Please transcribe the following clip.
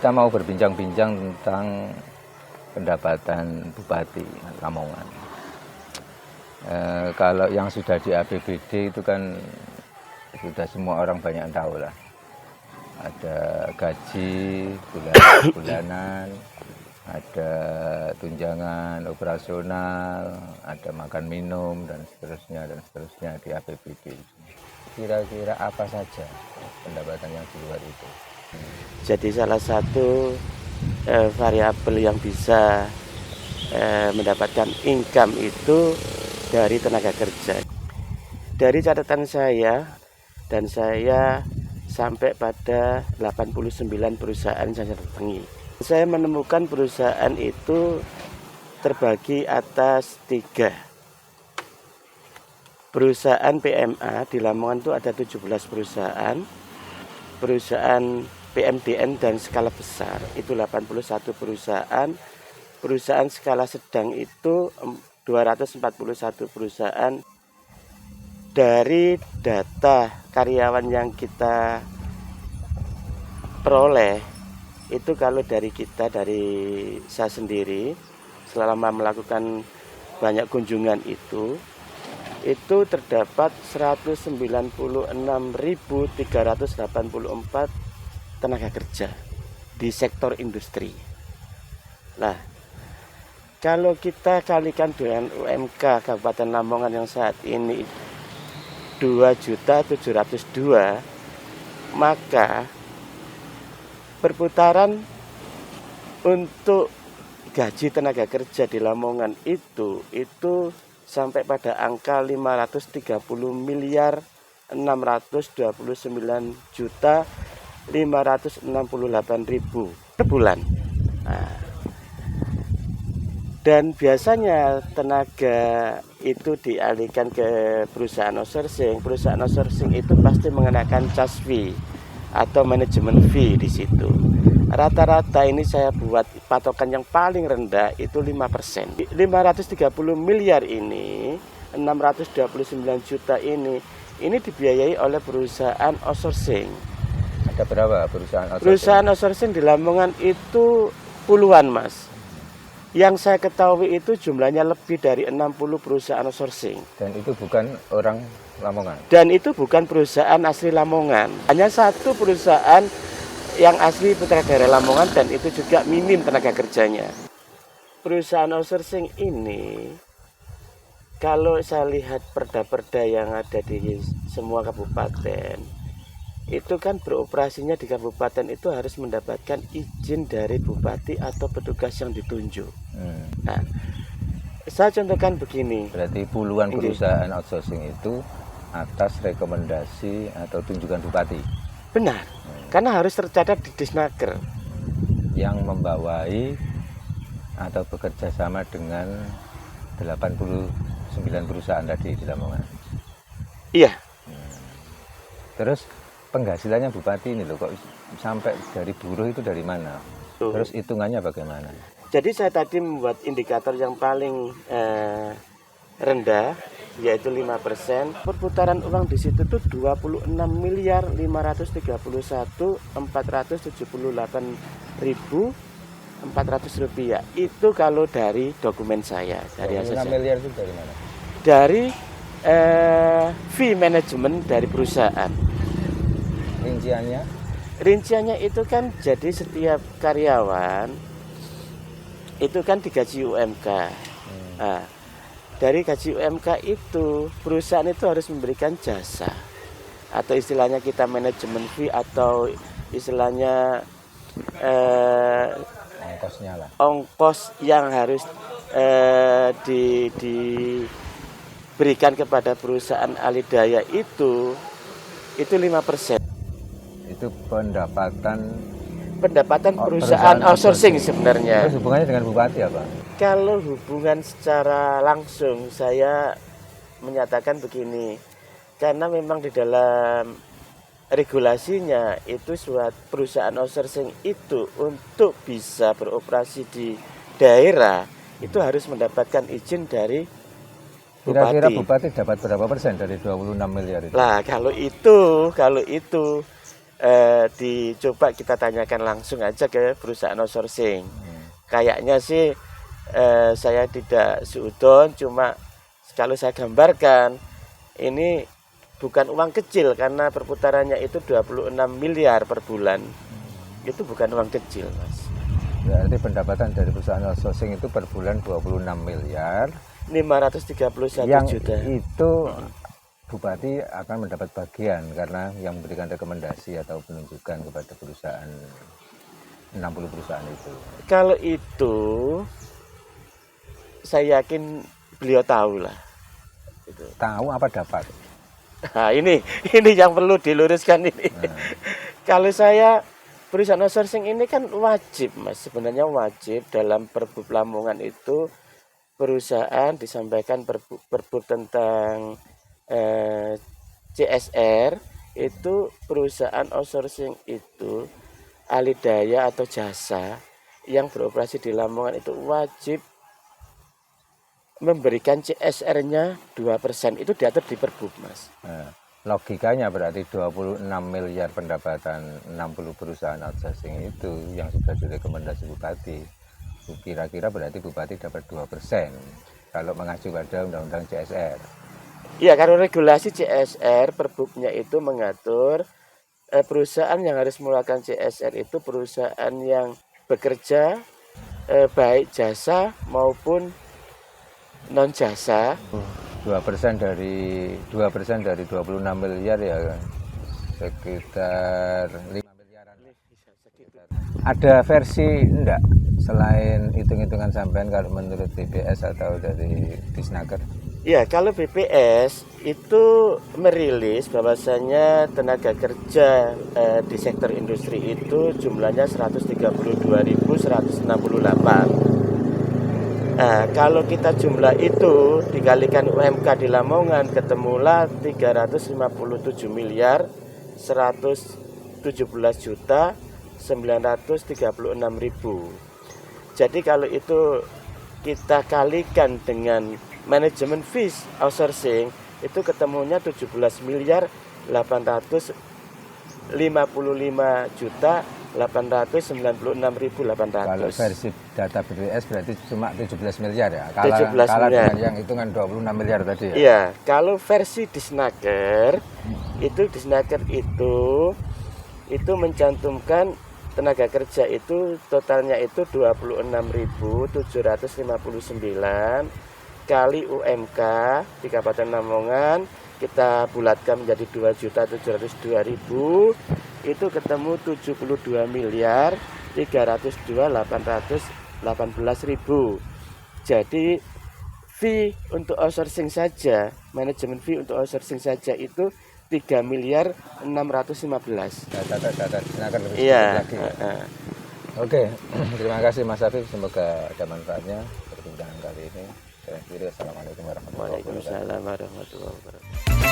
kita mau berbincang-bincang tentang pendapatan Bupati Lamongan. Kalau yang sudah di APBD itu kan sudah semua orang banyak tahu lah. Ada gaji bulanan, ada tunjangan operasional, ada makan minum dan seterusnya di APBD. Kira-kira apa saja pendapatan yang di luar itu? Jadi salah satu variabel yang bisa mendapatkan income itu dari tenaga kerja. Dari catatan saya dan saya sampai pada 89 perusahaan saya datangi. Saya menemukan perusahaan itu terbagi atas 3. Perusahaan PMA di Lamongan itu ada 17 perusahaan. Perusahaan PMDN dan skala besar itu 81 perusahaan. Perusahaan skala sedang itu 241 perusahaan. Dari data karyawan yang kita peroleh itu kalau dari saya sendiri selama melakukan banyak kunjungan itu terdapat 196.384 tenaga kerja di sektor industri. Nah, kalau kita kalikan dengan UMK Kabupaten Lamongan yang saat ini 2.702.000, maka perputaran untuk gaji tenaga kerja di Lamongan itu sampai pada angka 530.629.568.000 per bulan. Nah, dan biasanya tenaga itu dialihkan ke perusahaan outsourcing. Perusahaan outsourcing itu pasti mengenakan charge fee atau manajemen fee di situ. Rata-rata ini saya buat patokan yang paling rendah itu 5%. 530 miliar ini, 629 juta ini dibiayai oleh perusahaan outsourcing. Ada berapa perusahaan outsourcing? Perusahaan outsourcing di Lamongan itu puluhan, Mas. Yang saya ketahui itu jumlahnya lebih dari 60 perusahaan outsourcing. Dan itu bukan orang Lamongan? Dan itu bukan perusahaan asli Lamongan. Hanya satu perusahaan yang asli putra daerah Lamongan dan itu juga minim tenaga kerjanya. Perusahaan outsourcing ini, kalau saya lihat perda-perda yang ada di semua kabupaten, itu kan beroperasinya di kabupaten itu harus mendapatkan izin dari bupati atau petugas yang ditunjuk. Nah, saya contohkan begini. Berarti puluhan perusahaan outsourcing itu atas rekomendasi atau tunjukan bupati? Benar, karena harus tercatat di Disnaker. Yang membawai atau bekerja sama dengan 89 perusahaan tadi di Lamongan? Iya. Terus penghasilannya bupati ini loh, kok sampai dari buruh itu dari mana? Terus hitungannya bagaimana? Jadi saya tadi membuat indikator yang paling rendah, yaitu 5%. Perputaran uang di situ tuh 26.538.478.400 rupiah. Itu kalau dari dokumen saya, dari hasil 6 miliar itu dari mana? Dari fee manajemen dari perusahaan. Rinciannya itu kan jadi setiap karyawan itu kan digaji UMK. Nah, dari gaji UMK itu perusahaan itu harus memberikan jasa atau istilahnya kita manajemen fee atau istilahnya ongkosnya lah. Ongkos yang harus diberikan kepada perusahaan alidaya itu 5%. Itu pendapatan perusahaan outsourcing sebenarnya. Terus hubungannya dengan bupati apa? Kalau hubungan secara langsung saya menyatakan begini, karena memang di dalam regulasinya itu suatu perusahaan outsourcing itu untuk bisa beroperasi di daerah itu harus mendapatkan izin dari bupati. Kira-kira bupati dapat berapa persen dari 26 miliar itu? Lah kalau itu dicoba kita tanyakan langsung aja ke perusahaan outsourcing. Kayaknya sih saya tidak seudon, cuma kalau saya gambarkan ini bukan uang kecil karena perputarannya itu 26 miliar per bulan. Itu bukan uang kecil, Mas. Berarti pendapatan dari perusahaan outsourcing itu per bulan 26 miliar. 531 yang juta. Itu bupati akan mendapat bagian karena yang memberikan rekomendasi atau penunjukan kepada perusahaan 60 perusahaan itu. Kalau itu saya yakin beliau tahu lah. Gitu. Tahu apa dapat? Nah, ini yang perlu diluruskan ini. Kalau saya perusahaan outsourcing ini kan wajib, Mas. Sebenarnya wajib dalam Perbup Lamongan itu perusahaan disampaikan perbup tentang CSR itu perusahaan outsourcing itu ahli daya atau jasa yang beroperasi di Lamongan itu wajib memberikan CSR-nya 2%. Itu diatur di Perbup, Mas. Logikanya berarti 26 miliar pendapatan 60 perusahaan outsourcing itu yang sudah direkomendasi bupati. Kira-kira berarti bupati dapat 2% kalau mengacu pada undang-undang CSR. Iya, karena regulasi CSR Perbupnya itu mengatur perusahaan yang harus melakukan CSR itu perusahaan yang bekerja baik jasa maupun non jasa. 2% dari 26 miliar ya sekitar 5 miliaran. Ada versi enggak selain hitung-hitungan sampean kalau menurut BPS atau dari Disnaker? Ya, kalau BPS itu merilis bahwasanya tenaga kerja di sektor industri itu jumlahnya 132.168. Nah, kalau kita jumlah itu dikalikan UMK di Lamongan ketemulah 357 miliar 117 juta 936 ribu. Jadi kalau itu kita kalikan dengan manajemen fees outsourcing itu ketemunya 17 miliar 855 juta 896.800. Kalau versi data BPS berarti cuma 17 miliar ya. 17 kalah miliar. Dengan yang hitungan 26 miliar tadi ya. Iya, kalau versi Disnaker itu mencantumkan tenaga kerja itu totalnya itu 26.759 kali UMK di Kabupaten Lamongan kita bulatkan menjadi 2.702.000 itu ketemu 72 miliar 302.818.000. Jadi fee untuk outsourcing saja, manajemen fee untuk outsourcing saja itu 3 miliar 615. Data Disnaker lebih Iya. lagi. Oke, terima kasih Mas Afif, semoga ada manfaatnya perbincangan kali ini. Saya akhiri, assalamualaikum warahmatullahi wabarakatuh. Waalaikumsalam warahmatullahi wabarakatuh.